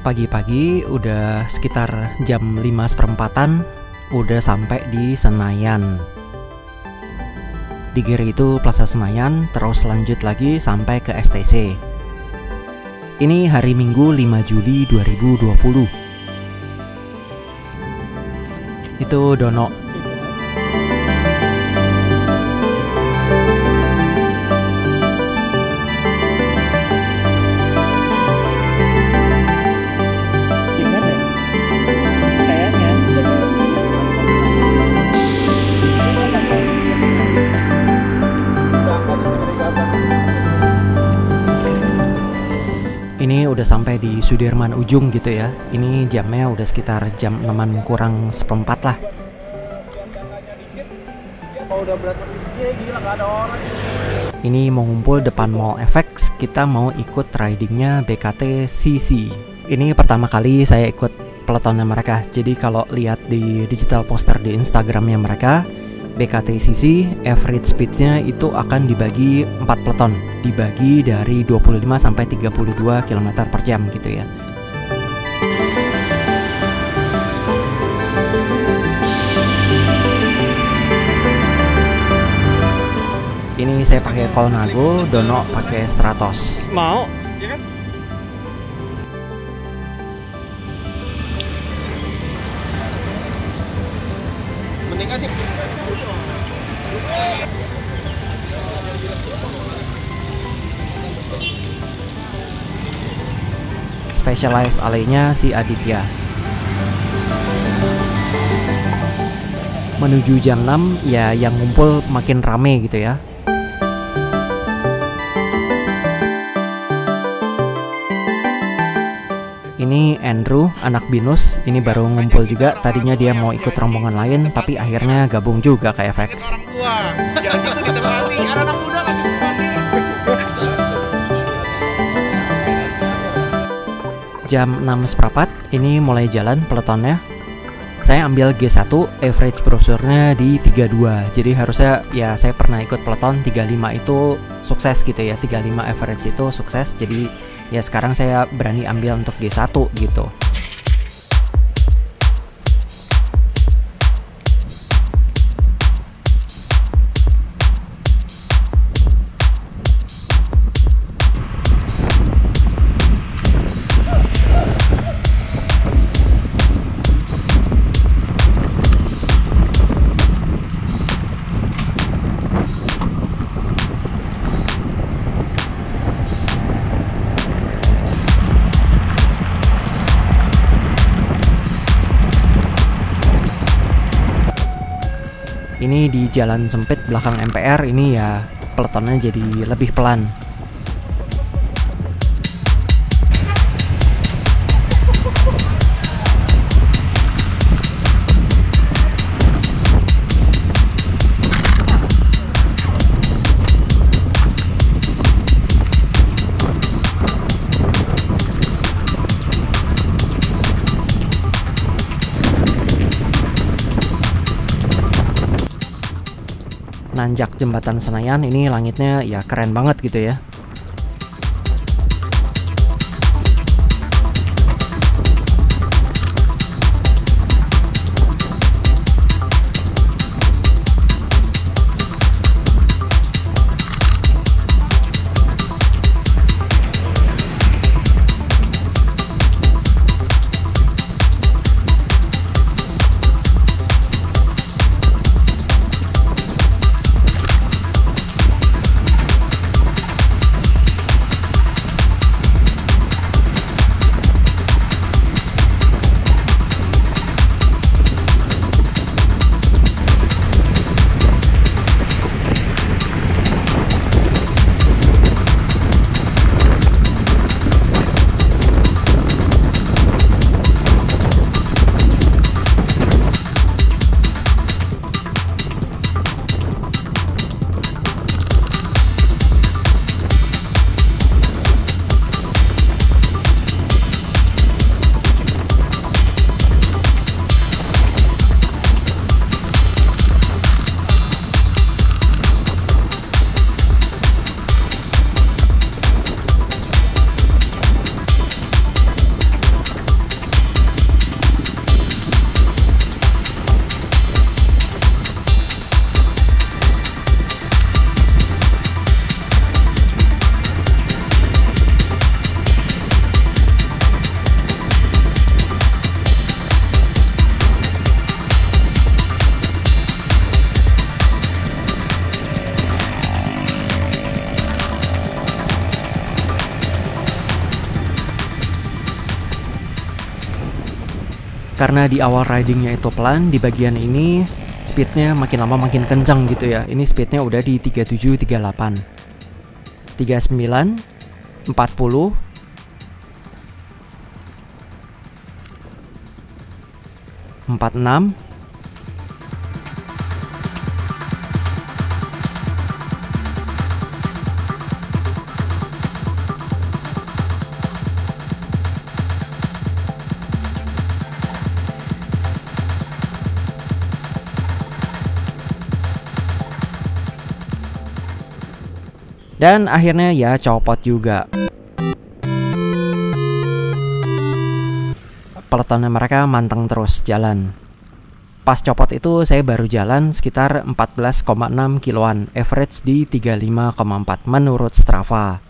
pagi-pagi udah sekitar jam 5:15 udah sampai di Senayan. Di kiri itu Plaza Senayan, terus lanjut lagi sampai ke STC. Ini hari Minggu 5 Juli 2020. Itu Dono. Ini udah sampai di Sudirman ujung gitu ya. Ini jamnya udah sekitar jam 6-an kurang seperempat lah. Ini mau ngumpul depan Mall FX. Kita mau ikut ridingnya BKT CC. Ini pertama kali saya ikut peletonnya mereka. Jadi kalau lihat di digital poster di Instagramnya mereka, BKT CC average speednya itu akan dibagi 4 peleton, dibagi dari 25 sampai 32 km per jam gitu ya. Ini saya pakai Colnago, Dono pakai Stratos. Mau? Ya kan? Mendingan sih. Specialized alenya si Aditya. Menuju jam 6 ya, yang ngumpul makin rame gitu ya. Ini Andrew, anak Binus. Ini baru ngumpul juga. Tadinya dia mau ikut rombongan lain, tapi akhirnya gabung juga ke FX. Orang tua, jangan gitu ditempati. Anak muda masih ditempati. Jam 6:15 ini mulai jalan peletonnya. Saya ambil G1, average brosurnya di 32. Jadi harusnya ya saya pernah ikut peleton 35 itu sukses gitu ya. 35 average itu sukses. Jadi ya sekarang saya berani ambil untuk G1 gitu. Ini di jalan sempit belakang MPR ini ya peletonnya jadi lebih pelan. Nanjak jembatan Senayan ini langitnya ya keren banget gitu ya. Karena di awal ridingnya itu pelan, di bagian ini speednya makin lama makin kencang gitu ya. Ini speednya udah di 37, 38, 39, 40, 46, 46. Dan akhirnya ya copot juga. Peletonnya mereka manteng terus jalan. Pas copot itu saya baru jalan sekitar 14,6 kiloan, average di 35,4 menurut Strava.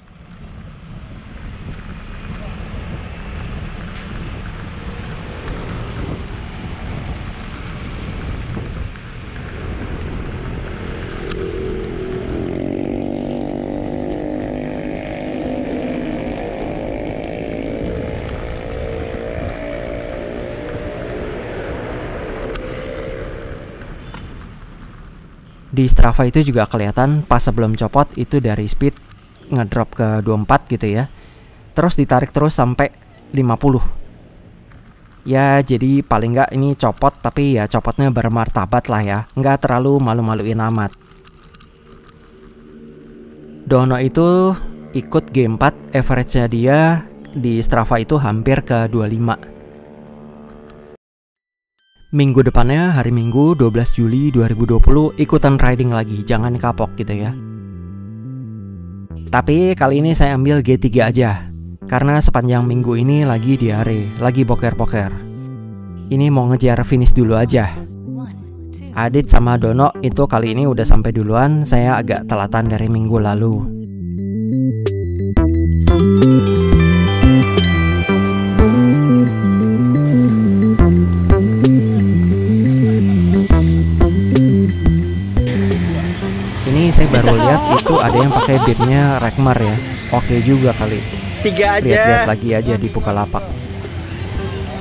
Di Strava itu juga kelihatan pas sebelum copot itu dari speed ngedrop ke 24 gitu ya. Terus ditarik terus sampai 50. Ya jadi paling nggak ini copot, tapi ya copotnya bermartabat lah ya, nggak terlalu malu-maluin amat. Dono itu ikut G4, average-nya dia di Strava itu hampir ke 25. Minggu depannya, hari Minggu 12 Juli 2020, ikutan riding lagi, jangan kapok gitu ya. Tapi kali ini saya ambil G3 aja, karena sepanjang minggu ini lagi diare, lagi boker-boker. Ini mau ngejar finish dulu aja. Adit sama Dono itu kali ini udah sampai duluan, saya agak telatan dari minggu lalu. Saya baru lihat itu ada yang pakai bibnya Rekmar ya. Oke juga kali. 3 aja. Lihat lagi aja di Bukalapak.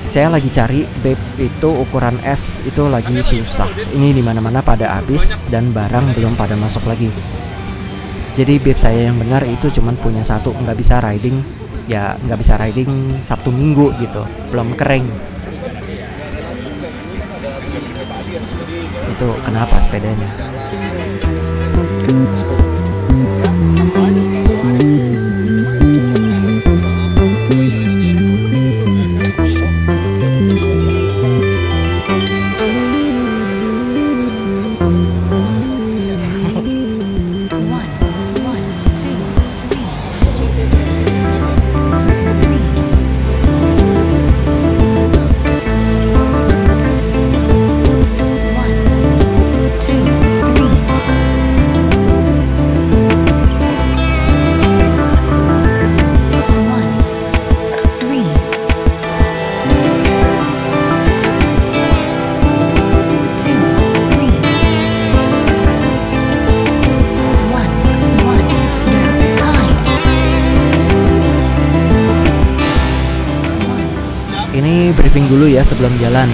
Saya lagi cari bib itu ukuran S itu lagi susah. Ini dimana-mana pada habis dan barang belum pada masuk lagi. Jadi bib saya yang benar itu cuman punya satu, nggak bisa riding. Ya nggak bisa riding Sabtu Minggu gitu, belum kering. Itu kenapa sepedanya? Ini briefing dulu ya sebelum jalan.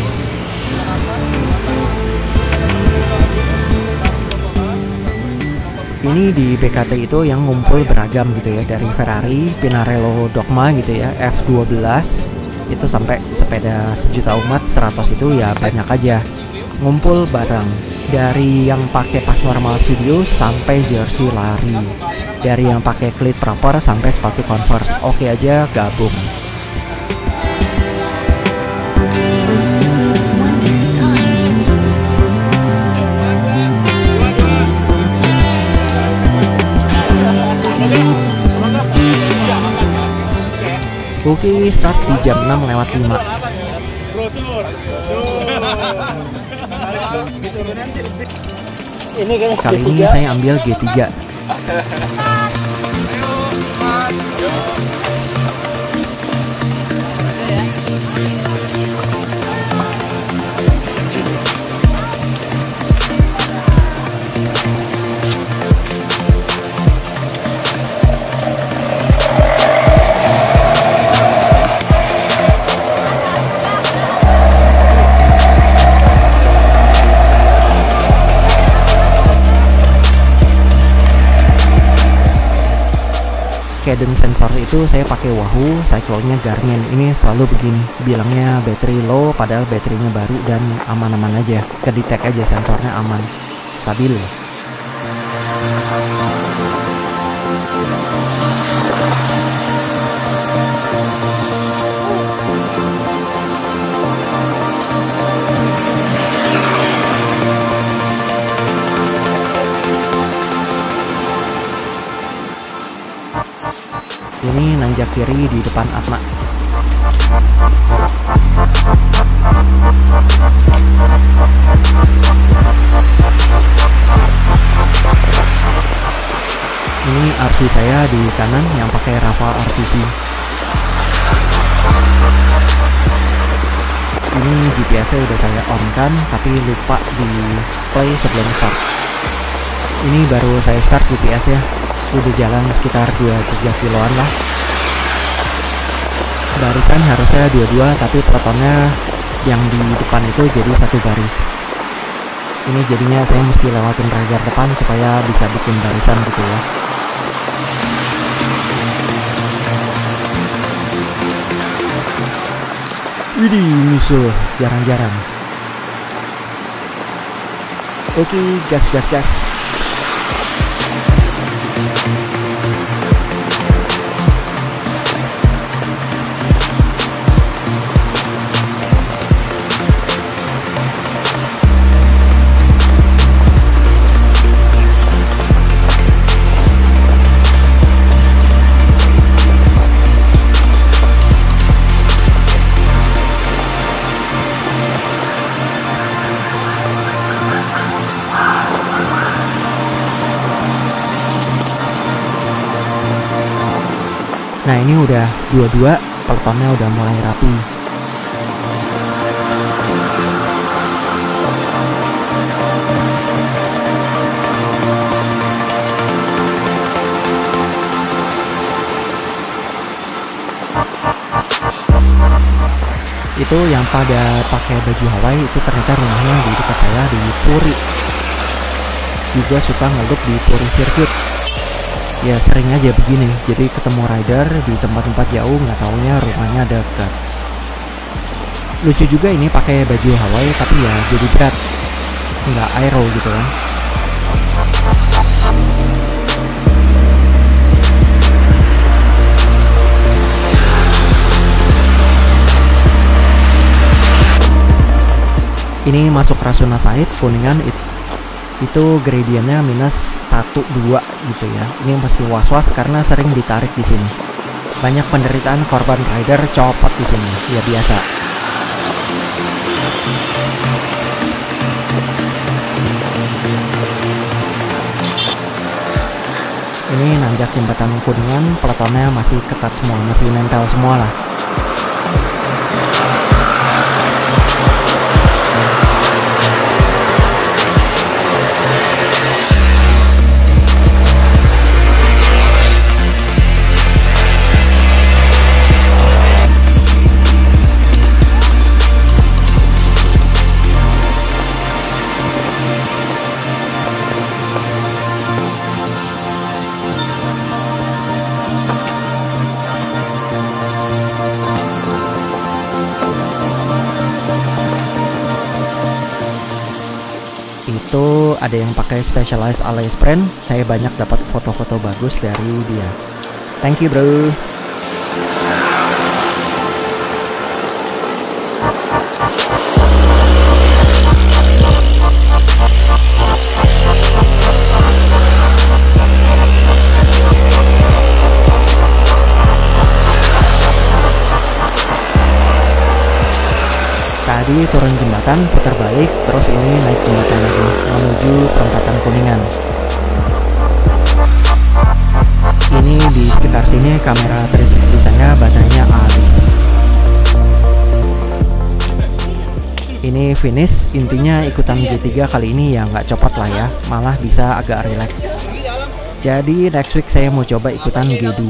Ini di BKT itu yang ngumpul beragam gitu ya, dari Ferrari, Pinarello Dogma gitu ya, F12 itu sampai sepeda sejuta umat Stratos itu ya banyak aja ngumpul bareng. Dari yang pakai pas normal studio sampai jersey lari, dari yang pakai cleat proper sampai sepatu Converse, oke aja gabung. Oke, start di jam 6:05. Kali ini saya ambil G3. cadence sensor itu saya pakai Wahoo, cyclone-nya Garmin. Ini selalu begini, bilangnya battery low padahal baterainya baru dan aman-aman aja. Kedetek aja sensornya aman, stabil. Ini nanjak kiri di depan Atma. Ini RC saya di kanan yang pakai Raval RCC. Ini GPS-nya udah saya on kan, tapi lupa di play sebelum start. Ini baru saya start GPS-nya. Udah jalan sekitar 2-3 kiloan lah. Barisan harusnya 2-2, tapi pelotonnya yang di depan itu jadi satu baris. Ini jadinya saya mesti lewatin rider depan supaya bisa bikin barisan gitu ya. Widih, musuh jarang-jarang. Oke, gas. Nah ini udah 2-2, pelotonnya udah mulai rapi. Itu yang pada pakai baju Hawaii itu ternyata rumahnya di dekat saya di Puri. Juga suka ngelup di Puri Circuit. Ya sering aja begini, jadi ketemu rider di tempat-tempat jauh nggak taunya rumahnya dekat. Lucu juga ini pakai baju Hawaii tapi ya jadi berat, nggak aero gitu kan. Ini masuk Rasuna Said, Kuningan itu gradiennya minus 1-2 gitu ya. Ini pasti was-was karena sering ditarik di sini. Banyak penderitaan korban rider copot di sini, ya biasa. Ini nanjak jembatan Kuningan, pelotonnya masih ketat semua, masih nempel semua lah. Itu ada yang pakai Specialized Alley Sprint. Saya banyak dapat foto-foto bagus dari dia. Thank you bro. Tadi turun jembatan, putar balik, terus ini naik jembatan lagi menuju perempatan Kuningan. Ini di sekitar sini kamera 360 saya baterainya habis. Ini finish, intinya ikutan G3 kali ini ya nggak copot lah ya, malah bisa agak relax. Jadi next week saya mau coba ikutan G2.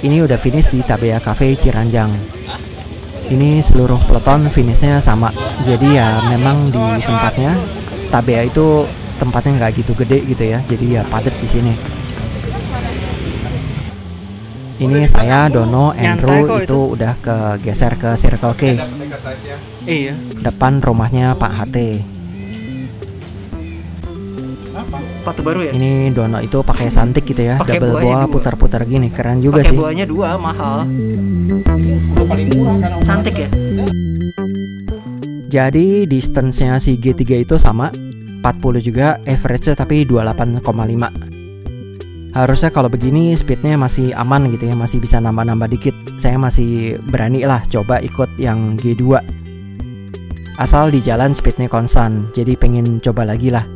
Ini udah finish di Tabea Cafe Ciranjang. Ini seluruh peloton finishnya sama. Jadi ya memang di tempatnya Tabea itu tempatnya nggak gitu gede gitu ya. Jadi ya padat di sini. Ini saya, Dono, Nyantai Andrew kok itu udah geser ke Circle K, Iya. depan rumahnya Pak HT. Sepatu baru ya? Ini Dono itu pakai santik gitu ya, Pakai double buahnya boa dua. putar-putar gini, keren juga Pakai sih. buahnya 2 mahal. paling murah kan. Santik ya? Jadi distance-nya si G3 itu sama 40 juga, average-nya tapi 28,5. Harusnya kalau begini speednya masih aman gitu ya, masih bisa nambah-nambah dikit. Saya masih berani lah coba ikut yang G2. Asal di jalan speednya konstan, jadi pengen coba lagi lah.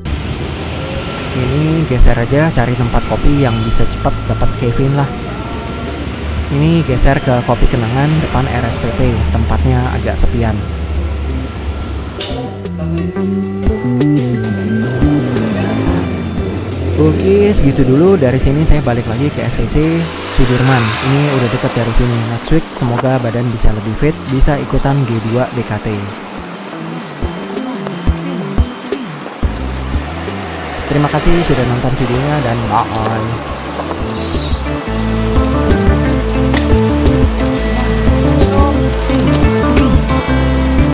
Ini geser aja cari tempat kopi yang bisa cepat dapat Kevin lah. Ini geser ke Kopi Kenangan depan RSPP, tempatnya agak sepian. Oke, segitu dulu dari sini. Saya balik lagi ke STC Sudirman. Ini udah deket dari sini. Next week semoga badan bisa lebih fit, bisa ikutan G2 BKT. Terima kasih sudah nonton videonya dan bye.